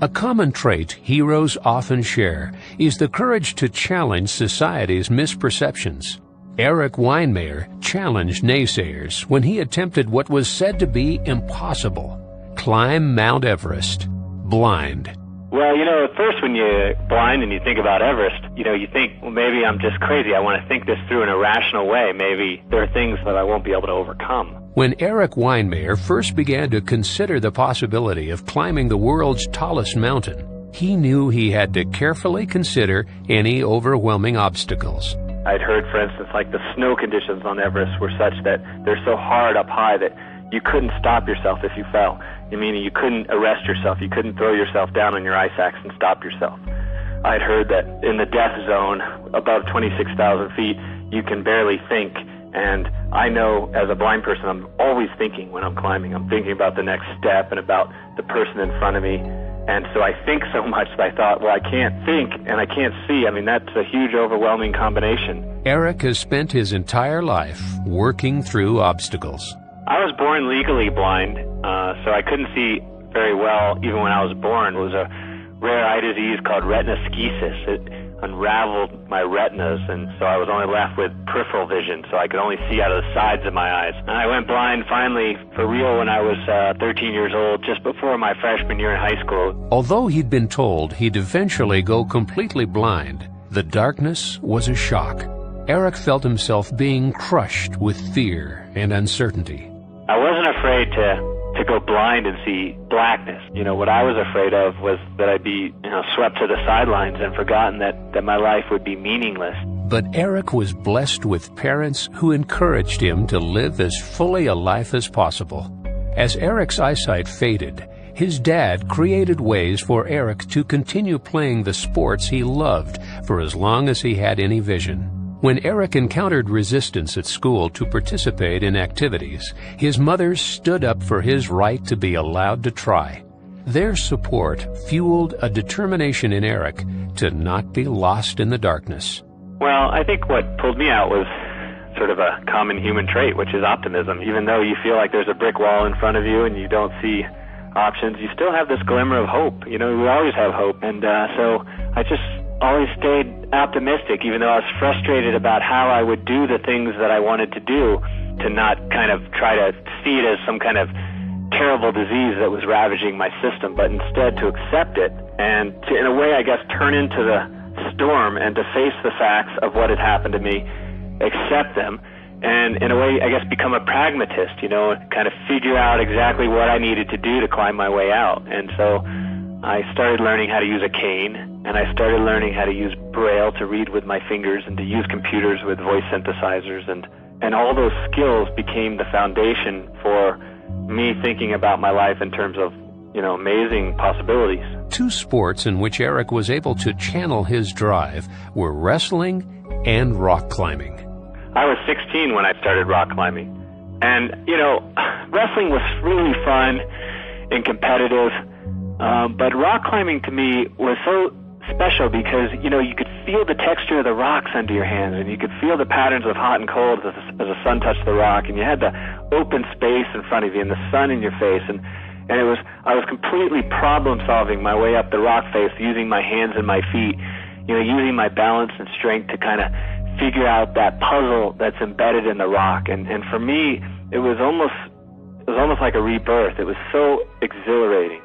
A common trait heroes often share is the courage to challenge society's misperceptions. Erik Weihenmayer challenged naysayers when he attempted what was said to be impossible: climb Mount Everest, blind. Well, at first when you're blind and you think about Everest, you think, well, maybe I'm just crazy. I want to think this through in a rational way. Maybe there are things that I won't be able to overcome. When Erik Weihenmayer first began to consider the possibility of climbing the world's tallest mountain, he knew he had to carefully consider any overwhelming obstacles. I'd heard, for instance, like the snow conditions on Everest were such that they're so hard up high that you couldn't stop yourself if you fell. Meaning you couldn't arrest yourself, you couldn't throw yourself down on your ice axe and stop yourself. I'd heard that in the death zone, above 26,000 feet, you can barely think. And I know as a blind person, I'm always thinking when I'm climbing. I'm thinking about the next step and about the person in front of me. And so I think so much that I thought, well, I can't think and I can't see. That's a huge, overwhelming combination. Erik has spent his entire life working through obstacles. I was born legally blind, so I couldn't see very well even when I was born. It was a rare eye disease called retinoschisis. It unraveled my retinas, and so I was only left with peripheral vision, so I could only see out of the sides of my eyes. And I went blind finally for real when I was 13 years old, just before my freshman year in high school. Although he'd been told he'd eventually go completely blind, the darkness was a shock. Erik felt himself being crushed with fear and uncertainty. I wasn't afraid to go blind and see blackness. What I was afraid of was that I'd be, swept to the sidelines and forgotten that my life would be meaningless. But Erik was blessed with parents who encouraged him to live as fully a life as possible. As Erik's eyesight faded, his dad created ways for Erik to continue playing the sports he loved for as long as he had any vision. When Erik encountered resistance at school to participate in activities, his mother stood up for his right to be allowed to try. Their support fueled a determination in Erik to not be lost in the darkness. Well, I think what pulled me out was sort of a common human trait, which is optimism. Even though you feel like there's a brick wall in front of you and you don't see options, you still have this glimmer of hope. We always have hope. And so I just always stayed optimistic, even though I was frustrated about how I would do the things that I wanted to do, to not kind of try to see it as some kind of terrible disease that was ravaging my system, but instead to accept it and to, in a way, I guess, turn into the storm and to face the facts of what had happened to me, accept them, and in a way, I guess, become a pragmatist, kind of figure out exactly what I needed to do to climb my way out. And so I started learning how to use a cane, and I started learning how to use Braille to read with my fingers and to use computers with voice synthesizers, and all those skills became the foundation for me thinking about my life in terms of, amazing possibilities. Two sports in which Erik was able to channel his drive were wrestling and rock climbing. I was 16 when I started rock climbing, and, wrestling was really fun and competitive. But rock climbing to me was so special because, you could feel the texture of the rocks under your hands, and you could feel the patterns of hot and cold as the sun touched the rock, and you had the open space in front of you and the sun in your face, and I was completely problem solving my way up the rock face using my hands and my feet, using my balance and strength to kind of figure out that puzzle that's embedded in the rock. And for me, it was almost like a rebirth. It was so exhilarating.